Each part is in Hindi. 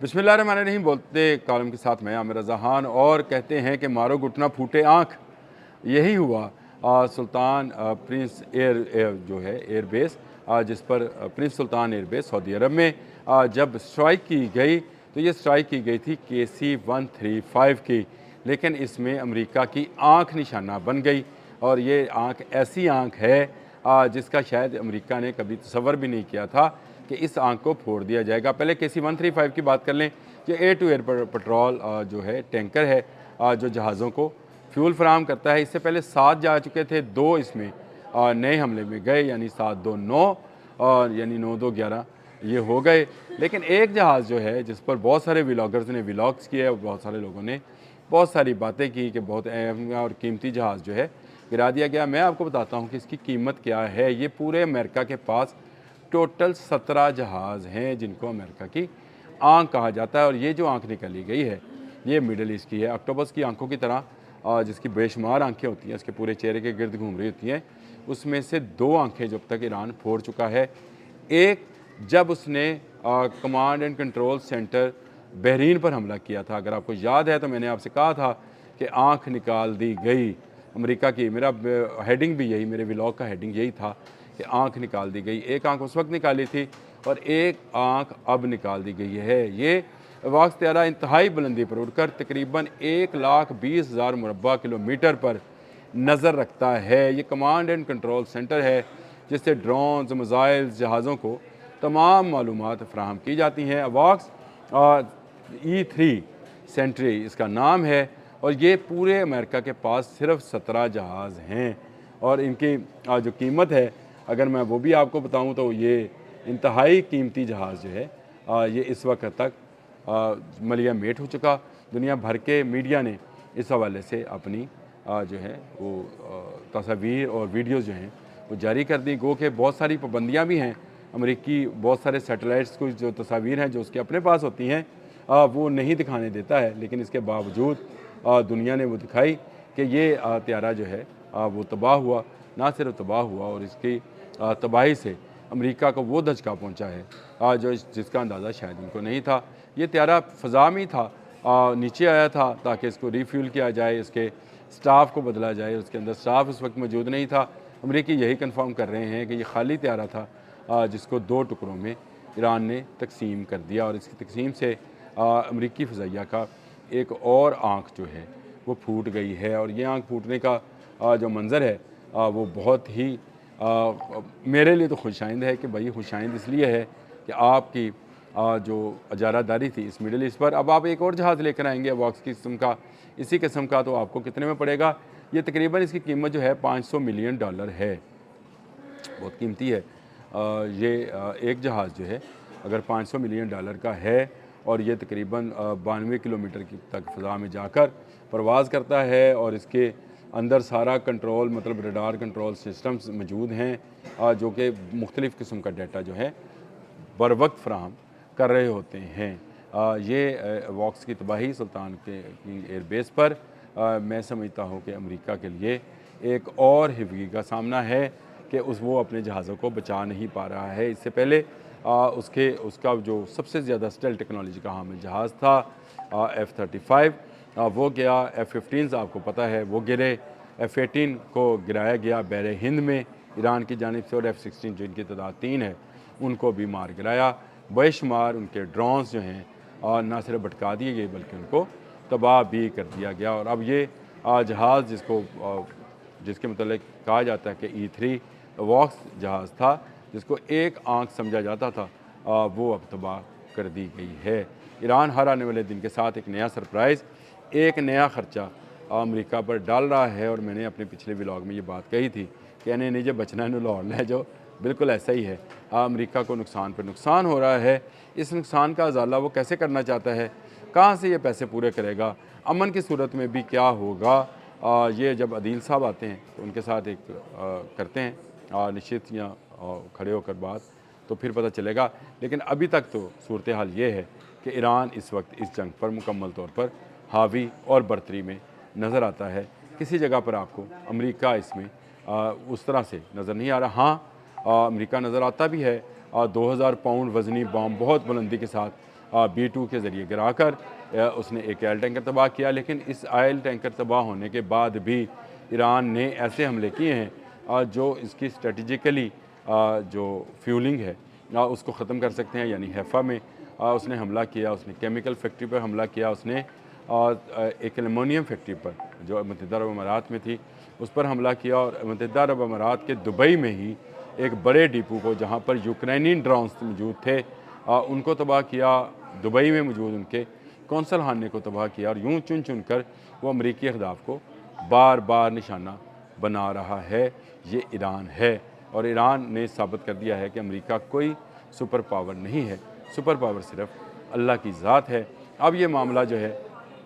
बिस्मिल्लाहिर्रहमानिर्रहीम बोलते कॉलम के साथ मैं आमिर रज़ाहान और कहते हैं कि मारो घुटना फूटे आँख। यही हुआ सुल्तान प्रिंस जो है एयरबेस जिस पर प्रिंस सुल्तान एयरबेस सऊदी अरब में जब स्ट्राइक की गई तो ये स्ट्राइक की गई थी KC-135 की, लेकिन इसमें अमेरिका की आँख निशाना बन गई और ये आँख ऐसी आँख है जिसका शायद अमेरिका ने कभी तसव्वुर भी नहीं किया था कि इस आँख को फोड़ दिया जाएगा। पहले KC-135 की बात कर लें, जो एयर टू एयर पेट्रोल जो है टैंकर है जो जहाज़ों को फ्यूल फराहम करता है। इससे पहले 7 जा चुके थे, 2 इसमें नए हमले में गए, यानी 7-2-9 और यानी 9-2-11 ये हो गए। लेकिन एक जहाज़ जो है जिस पर बहुत सारे व्लॉगर्स ने व्लॉग्स किए और बहुत सारे लोगों ने बहुत सारी बातें की कि बहुत अहम और कीमती जहाज़ जो है गिरा दिया गया। मैं आपको बताता हूँ कि इसकी कीमत क्या है। ये पूरे अमेरिका के पास टोटल 17 जहाज़ हैं जिनको अमेरिका की आँख कहा जाता है और ये जो आँख निकाली गई है ये मिडल ईस्ट की है। ऑक्टोपस की आंखों की तरह जिसकी बेशुमार आंखें होती हैं, इसके पूरे चेहरे के गिर्द घूम रही होती हैं, उसमें से 2 आंखें जब तक ईरान फोड़ चुका है। एक जब उसने command and control centre Bahrain पर हमला किया था, अगर आपको याद है तो मैंने आपसे कहा था कि आँख निकाल दी गई अमेरिका की। मेरा हेडिंग भी यही, मेरे व्लॉग का हेडिंग यही था कि आँख निकाल दी गई। एक आँख उस वक्त निकाली थी और एक आँख अब निकाल दी गई है। ये वाक्स त्यारा इंतहाई बुलंदी पर उड़कर तकरीबन 1,20,000 मुरबा किलोमीटर पर नज़र रखता है। ये कमांड एंड कंट्रोल सेंटर है जिससे ड्रोन्स, मिसाइल्स, जहाज़ों को तमाम मालूमात फ़राहम की जाती हैं। वाक्स E3 सेंट्री इसका नाम है और ये पूरे अमेरिका के पास सिर्फ 17 जहाज़ हैं और इनकी जो कीमत है अगर मैं वो भी आपको बताऊं तो ये इंतहाई कीमती जहाज़ जो है ये इस वक्त तक मलिया मेट हो चुका। दुनिया भर के मीडिया ने इस हवाले से अपनी जो है वो तस्वीर और वीडियोज़ जो हैं वो जारी कर दी। गो के बहुत सारी पाबंदियाँ भी हैं। अमेरिकी बहुत सारे सैटेलाइट्स को जो तस्वीर हैं जो उसके अपने पास होती हैं वो नहीं दिखाने देता है, लेकिन इसके बावजूद दुनिया ने वो दिखाई कि ये त्यारा जो है वो तबाह हुआ। ना सिर्फ तबाह हुआ और इसकी तबाही से अमेरिका को वो धचका पहुंचा है जो जिसका अंदाज़ा शायद इनको नहीं था। ये त्यारा फ़ज़ा में था, नीचे आया था ताकि इसको रीफ्यूल किया जाए, इसके स्टाफ को बदला जाए। उसके अंदर स्टाफ उस वक्त मौजूद नहीं था। अमेरिकी यही कंफर्म कर रहे हैं कि ये खाली त्यारा था जिसको 2 टुकड़ों में ईरान ने तकसीम कर दिया और इसकी तकसीम से अमेरिकी फ़ज़ाइया का एक और आँख जो है वो फूट गई है। और ये आँख फूटने का जो मंज़र है वो बहुत ही मेरे लिए तो खुशाइंद है कि भाई खुशाइंद इसलिए है कि आपकी जो अजारादारी थी इस मिडल ईस्ट पर, अब आप एक और जहाज़ लेकर आएंगे वॉक्स की किस्म का, इसी किस्म का, तो आपको कितने में पड़ेगा? ये तकरीबन इसकी कीमत जो है $500 मिलियन है। बहुत कीमती है। ये एक जहाज़ जो है अगर $500 मिलियन का है और ये तकरीबन 92 किलोमीटर की तक फ़ज़ा में जाकर परवाज़ करता है और इसके अंदर सारा कंट्रोल मतलब रडार कंट्रोल सिस्टम्स मौजूद हैं जो कि मुख्तलिफ़ किस्म का डाटा जो है बर वक्त फ़राहम कर रहे होते हैं। ये वॉक्स की तबाही सुल्तान के एयरबेस पर मैं समझता हूँ कि अमेरिका के लिए एक और हिफ़्ज़ी का सामना है कि वो अपने जहाज़ों को बचा नहीं पा रहा है। इससे पहले उसका जो सबसे ज़्यादा स्टेल्थ टेक्नोलॉजी का हामिल जहाज़ था F-35 वो गया। F-15 आपको पता है वो गिरे। F-18 को गिराया गया बहरे हिंद में ईरान की जानिब से और F-16 जो इनकी तादाद 3 है उनको भी मार गिराया। बेशुमार उनके ड्रोन्स जो हैं और ना सिर्फ भटका दिए गए बल्कि उनको तबाह भी कर दिया गया। और अब ये जहाज़ जिसके मतलब कहा जाता है कि E3 वॉक्स जहाज़ था जिसको एक आँख समझा जाता था वो अब तबाह कर दी गई है। ईरान हर आने वाले दिन के साथ एक नया सरप्राइज़, एक नया ख़र्चा अमेरिका पर डाल रहा है। और मैंने अपने पिछले व्लॉग में ये बात कही थी कि इन्हें नहीं जो बचना है लाहौर ले जो बिल्कुल ऐसा ही है। अमेरिका को नुकसान पर नुकसान हो रहा है। इस नुकसान का अजाला वो कैसे करना चाहता है, कहाँ से ये पैसे पूरे करेगा, अमन की सूरत में भी क्या होगा, ये जब अदील साहब आते हैं तो उनके साथ एक करते हैं निश्चित या खड़े होकर बात, तो फिर पता चलेगा। लेकिन अभी तक तो सूरत हाल ये है कि ईरान इस वक्त इस जंग पर मुकम्मल तौर पर हावी और बरतरी में नज़र आता है। किसी जगह पर आपको अमेरिका इसमें उस तरह से नज़र नहीं आ रहा। हाँ, अमेरिका नज़र आता भी है 2000 पाउंड वज़नी बॉम्ब बहुत बुलंदी के साथ B-2 के ज़रिए गिराकर उसने एक ऑयल टैंकर तबाह किया। लेकिन इस ऑयल टैंकर तबाह होने के बाद भी ईरान ने ऐसे हमले किए हैं जो इसकी स्ट्रेटजिकली जो फ्यूलिंग है उसको ख़त्म कर सकते हैं। यानी हैफ़ा में उसने हमला किया, उसने केमिकल फैक्ट्री पर हमला किया, उसने एक एल्युमिनियम फैक्ट्री पर जो मुत्तहिदा अरब अमारात में थी उस पर हमला किया। और मुत्तहिदा अरब अमारात के दुबई में ही एक बड़े डिपो को, जहाँ पर यूक्रेनियन ड्रोन्स मौजूद थे, उनको तबाह किया। दुबई में मौजूद उनके कौंसल खाने को तबाह किया। और यूँ चुन चुन कर वो अमरीकी अहदाफ को बार बार निशाना बना रहा है। ये ईरान है और ईरान ने साबित कर दिया है कि अमेरिका कोई सुपर पावर नहीं है, सुपर पावर सिर्फ अल्लाह की ज़ात है। अब ये मामला जो है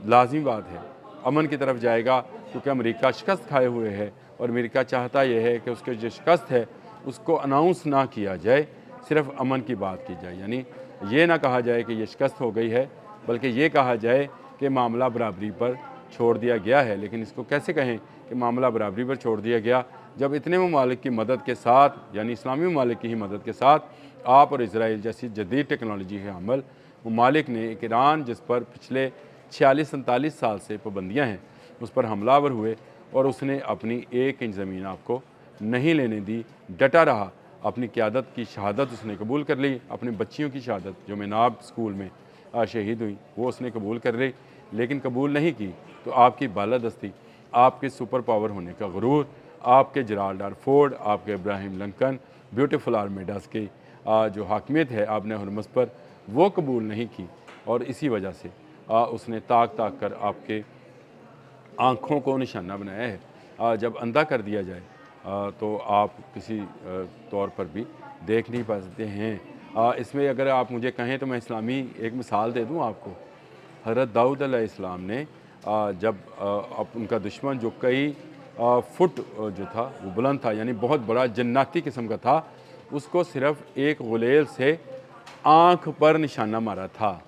लाज़मी बात है अमन की तरफ जाएगा, क्योंकि अमेरिका शिकस्त खाए हुए है और अमेरिका चाहता यह है कि उसके जो शिकस्त है उसको अनाउंस ना किया जाए, सिर्फ अमन की बात की जाए। यानी ये ना कहा जाए कि ये शिकस्त हो गई है, बल्कि ये कहा जाए कि मामला बराबरी पर छोड़ दिया गया है। लेकिन इसको कैसे कहें कि मामला बराबरी पर छोड़ दिया गया, जब इतने ममालिक की मदद के साथ, यानी इस्लामी ममालिक की ही मदद के साथ आप और इसराइल जैसी जदीद टेक्नोलॉजी के हमल ममालिक ने एक ईरान जिस पर पिछले 46-47 साल से पाबंदियाँ हैं उस पर हमलावर हुए और उसने अपनी 1 इंच ज़मीन आपको नहीं लेने दी, डटा रहा। अपनी क़यादत की शहादत उसने कबूल कर ली, अपनी बच्चियों की शहादत जो मेनाब स्कूल में शहीद हुई वो उसने कबूल कर ली। लेकिन कबूल नहीं की तो आपकी बालादस्ती, आपके सुपर पावर होने का गुरूर, आपके जराल्ड आर फोर्ड, आपके इब्राहिम लिंकन, ब्यूटीफुल आर्मेडास की जो हाकिमियत है आपने हुरमस पर, वो कबूल नहीं की। और इसी वजह से उसने ताक ताक कर आपके आँखों को निशाना बनाया है। जब अंधा कर दिया जाए तो आप किसी तौर पर भी देख नहीं पाते हैं। इसमें अगर आप मुझे कहें तो मैं इस्लामी एक मिसाल दे दूँ आपको। हज़रत दाऊद अलैहिस्सलाम ने जब उनका दुश्मन जो कई फुट जो था वो बुलंद था, यानी बहुत बड़ा जन्नाती किस्म का था, उसको सिर्फ़ एक गुलेल से आँख पर निशाना मारा था।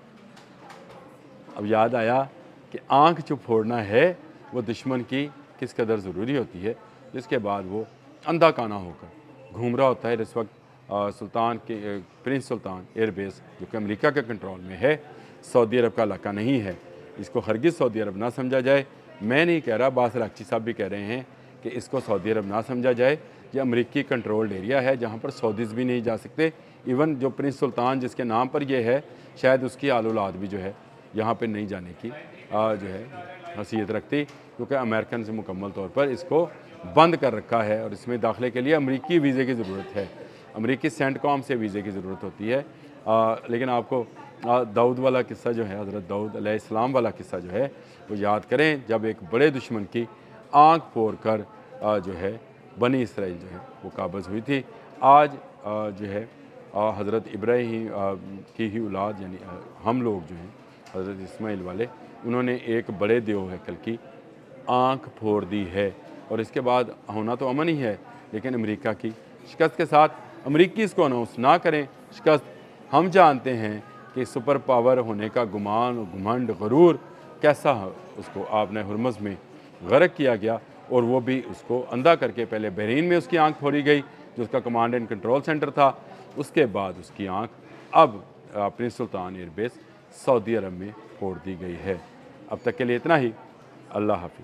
अब याद आया कि आँख जो फोड़ना है वो दुश्मन की किस कदर ज़रूरी होती है, जिसके बाद वो अंधा काना होकर घूम रहा होता है। इस वक्त सुल्तान के प्रिंस सुल्तान एयरबेस जो कि अमेरिका के कंट्रोल में है, सऊदी अरब का इलाका नहीं है। इसको हरगिज़ सऊदी अरब ना समझा जाए। मैं नहीं कह रहा, बास राक्ची साहब भी कह रहे हैं कि इसको सऊदी अरब ना समझा जाए। ये अमेरिकी कंट्रोल्ड एरिया है जहाँ पर सऊदीज़ भी नहीं जा सकते। इवन जो प्रिंस सुल्तान जिसके नाम पर यह है, शायद उसकी आल औलाद भी जो है यहाँ पे नहीं जाने की जो है हैसियत रखती, क्योंकि अमेरिकन से मुकम्मल तौर पर इसको बंद कर रखा है और इसमें दाखिले के लिए अमेरिकी वीज़े की ज़रूरत है, अमेरिकी सेंटकॉम से वीज़े की ज़रूरत होती है। लेकिन आपको दाऊद वाला किस्सा जो है, हज़रत दाऊद अलैहिस्सलाम वाला किस्सा जो है वो याद करें, जब एक बड़े दुश्मन की आँख फोड़ कर जो है बनी इसराइल जो है वो काबज़ हुई थी। आज जो है हज़रत इब्राहीम की ही औलाद यानी हम लोग जो हैं हज़रत इस्माइल वाले, उन्होंने एक बड़े देव हैकल की आँख फोड़ दी है। और इसके बाद होना तो अमन ही है, लेकिन अमेरिका की शिकस्त के साथ अमेरिकी इसको अनाउंस ना करें शिकस्त। हम जानते हैं कि सुपर पावर होने का गुमान, घमंड, गरूर कैसा है, उसको आपने हुरमज़ में गर्क किया गया और वो भी उसको अंधा करके पहले बहरीन में उसकी आँख फोड़ी गई जो उसका कमांड एंड कंट्रोल सेंटर था, उसके बाद उसकी आँख अब प्रिंस सुल्तान एयरबेस सऊदी अरब में फोड़ दी गई है। अब तक के लिए इतना ही। अल्लाह हाफ़िज़।